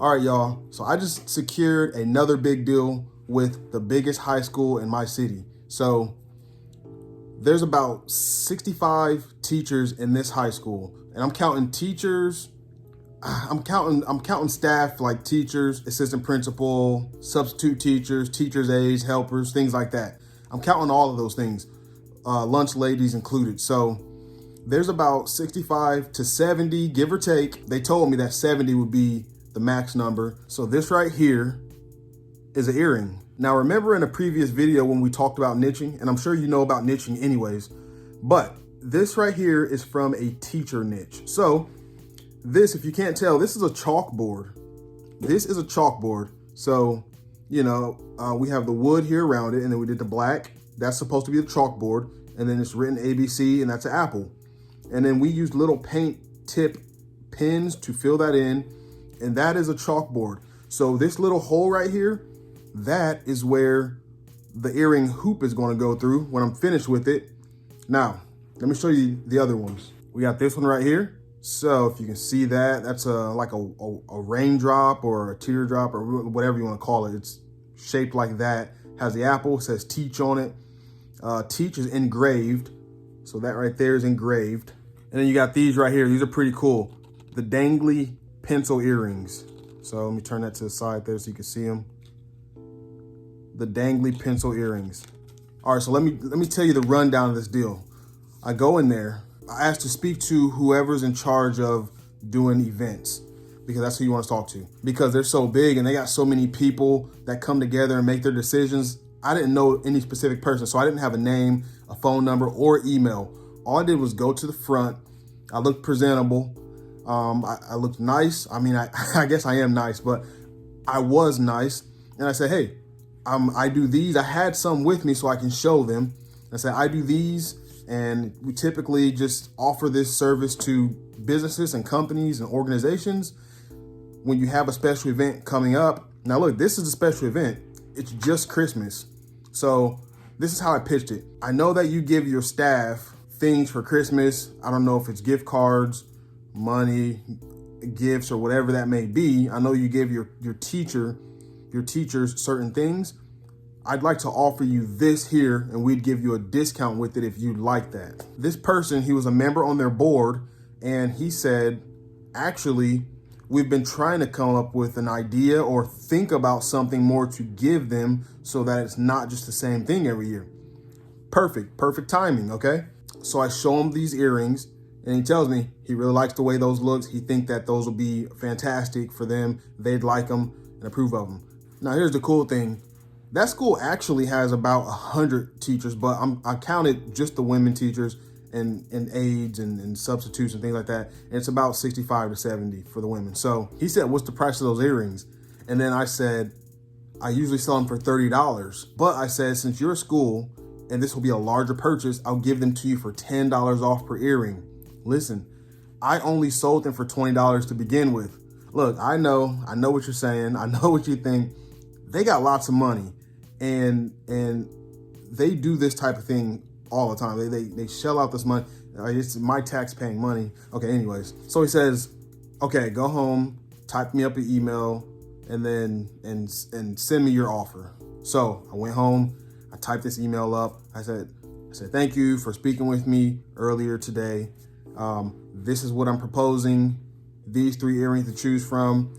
All right, y'all. So I just secured another big deal with the biggest high school in my city. So there's about 65 teachers in this high school, and I'm counting teachers. I'm counting staff like teachers, assistant principal, substitute teachers, teachers aides, helpers, things like that. I'm counting all of those things, lunch ladies included. So there's about 65 to 70, give or take. They told me that 70 would be the max number. So this right here is an earring. Now remember in a previous video when we talked about niching, and I'm sure you know about niching anyways, but this right here is from a teacher niche. So this, if you can't tell, this is a chalkboard. This is a chalkboard. So, you know, we have the wood here around it, and then we did the black. That's supposed to be the chalkboard. And then it's written ABC, and that's an apple. And then we used little paint tip pins to fill that in, and that is a chalkboard. So this little hole right here, that is where the earring hoop is going to go through when I'm finished with it. Now, let me show you the other ones. We got this one right here. So if you can see that, that's like a raindrop or a teardrop or whatever you want to call it. It's shaped like that. Has the apple, says teach on it. Teach is engraved. So that right there is engraved. And then you got these right here. These are pretty cool. The dangly pencil earrings. So let me turn that to the side there so you can see them. The dangly pencil earrings. All right, so let me tell you the rundown of this deal. I go in there. I asked to speak to whoever's in charge of doing events, because that's who you want to talk to, because they're so big and they got so many people that come together and make their decisions. I didn't know any specific person, so I didn't have a name, a phone number, or email. All I did was go to the front. I looked presentable. I looked nice. I mean, I guess I am nice, but I was nice. And I said, hey, I do these. I had some with me so I can show them. I said, I do these. And we typically just offer this service to businesses and companies and organizations when you have a special event coming up. Now look, this is a special event. It's just Christmas. So this is how I pitched it. I know that you give your staff things for Christmas. I don't know if it's gift cards, money, gifts, or whatever that may be. I know you give your teachers certain things. I'd like to offer you this here, and we'd give you a discount with it if you'd like that. This person, he was a member on their board, and he said, actually, we've been trying to come up with an idea or think about something more to give them so that it's not just the same thing every year. Perfect timing, okay? So I show him these earrings, and he tells me he really likes the way those looks. He thinks that those will be fantastic for them. They'd like them and approve of them. Now, here's the cool thing. That school actually has about 100 teachers, but I counted just the women teachers and aides and substitutes and things like that. And it's about 65 to 70 for the women. So he said, what's the price of those earrings? And then I said, I usually sell them for $30. But I said, since you're a school and this will be a larger purchase, I'll give them to you for $10 off per earring. Listen, I only sold them for $20 to begin with. Look, I know what you're saying. I know what you think. They got lots of money. And they do this type of thing all the time. They shell out this money. It's my tax paying money. Okay, anyways. So he says, okay, go home, type me up an email, and then and send me your offer. So I went home, I typed this email up. I said, thank you for speaking with me earlier today. This is what I'm proposing. These 3 earrings to choose from.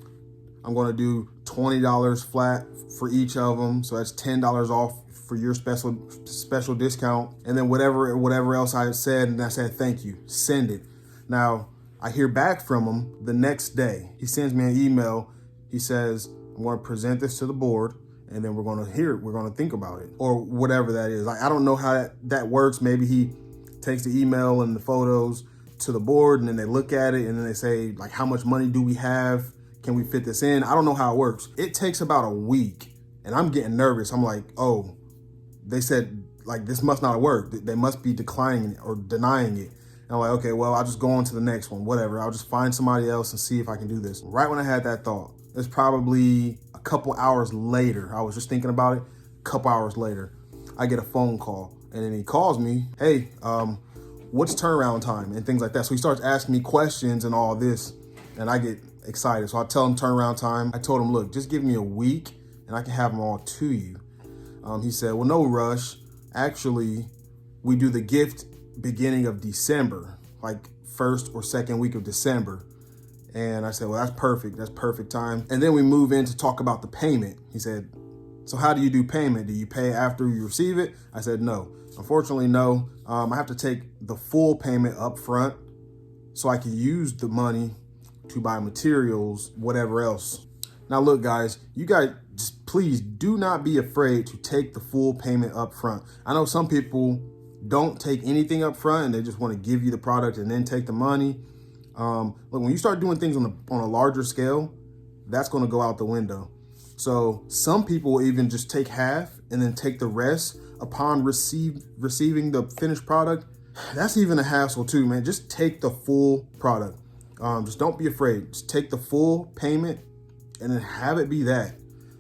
I'm going to do $20 flat for each of them. So that's $10 off for your special discount. And then whatever else I said, and I said, thank you, send it. Now, I hear back from him the next day. He sends me an email. He says, I'm going to present this to the board, and then we're going to hear it. We're going to think about it, or whatever that is. I don't know how that works. Maybe he takes the email and the photos to the board, and then they look at it, and then they say, like, how much money do we have? Can we fit this in? I don't know how it works. It takes about a week, and I'm getting nervous. I'm like, oh, they said, like, this must not work. They must be declining or denying it. And I'm like, okay, well, I'll just go on to the next one, whatever. I'll just find somebody else and see if I can do this. Right when I had that thought, it's probably a couple hours later. I was just thinking about it. A couple hours later, I get a phone call, and then he calls me, hey, what's turnaround time and things like that. So he starts asking me questions and all this, and I get excited. So I tell him turnaround time. I told him, look, just give me a week and I can have them all to you. He said, well, no rush. Actually, we do the gift beginning of December, like first or second week of December. And I said, well, that's perfect. That's perfect time. And then we move in to talk about the payment. He said, so how do you do payment? Do you pay after you receive it? I said, no. Unfortunately, no. I have to take the full payment up front so I can use the money to buy materials, whatever else. Now, look, guys, you guys just please do not be afraid to take the full payment up front. I know some people don't take anything up front and they just want to give you the product and then take the money. Look, when you start doing things on a larger scale, that's going to go out the window. So some people will even just take half and then take the rest upon receiving the finished product. That's even a hassle too, man. Just take the full product. Just don't be afraid. Just take the full payment and then have it be that,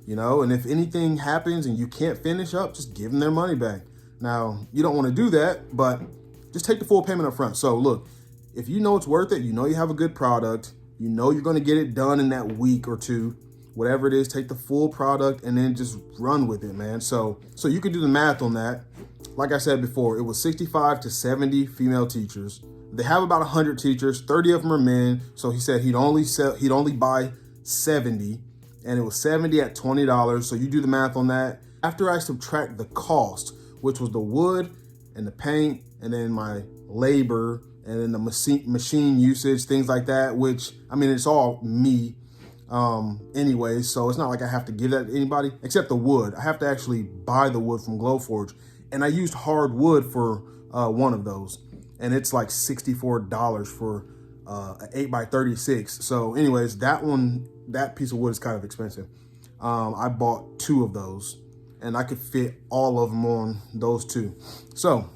you know, and if anything happens and you can't finish up, just give them their money back. Now, you don't want to do that, but just take the full payment up front. So look, if you know it's worth it, you know you have a good product, you know you're going to get it done in that week or two, whatever it is, take the full product and then just run with it, man. So you can do the math on that. Like I said before, it was 65 to 70 female teachers. They have about 100 teachers, 30 of them are men. So he said he'd only buy 70, and it was 70 at $20. So you do the math on that. After I subtract the cost, which was the wood and the paint and then my labor and then the machine usage, things like that, which, I mean, it's all me anyway, so it's not like I have to give that to anybody except the wood. I have to actually buy the wood from Glowforge, and I used hard wood for one of those, and it's like $64 for an 8x36. So anyways, that piece of wood is kind of expensive. I bought 2 of those and I could fit all of them on those 2. So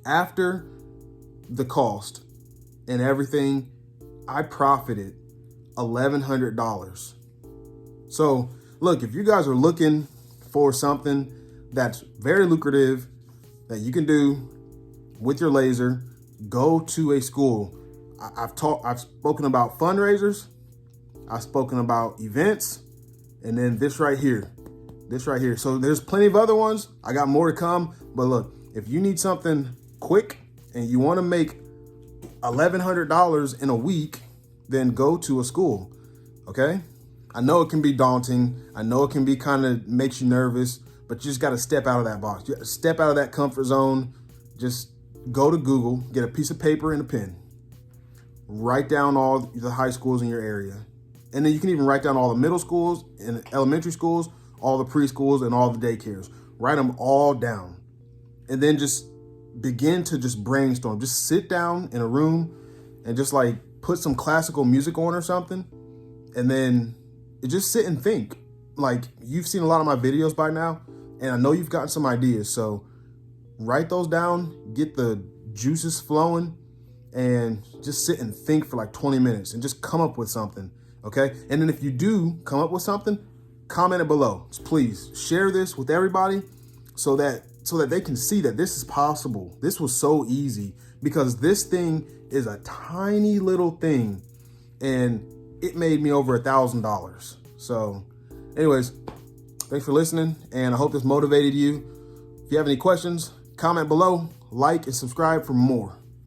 after the cost and everything, I profited $1,100. So look, if you guys are looking for something that's very lucrative that you can do with your laser, go to a school. I've spoken about fundraisers, I've spoken about events, and then this right here. So there's plenty of other ones. I got more to come, but look, if you need something quick and you want to make $1,100 in a week, then go to a school, okay? I know it can be daunting. I know it can be kind of makes you nervous, but you just got to step out of that box. You gotta step out of that comfort zone. Just go to Google, get a piece of paper and a pen. Write down all the high schools in your area. And then you can even write down all the middle schools and elementary schools, all the preschools and all the daycares. Write them all down. And then just begin to just brainstorm. Just sit down in a room and just like put some classical music on or something. And then just sit and think. Like, you've seen a lot of my videos by now, and I know you've gotten some ideas. So write those down, get the juices flowing, and just sit and think for like 20 minutes and just come up with something, okay? And then if you do come up with something, comment it below. Please share this with everybody so that they can see that this is possible. This was so easy because this thing is a tiny little thing and it made me over $1,000. So anyways, thanks for listening, and I hope this motivated you. If you have any questions, comment below, like and subscribe for more.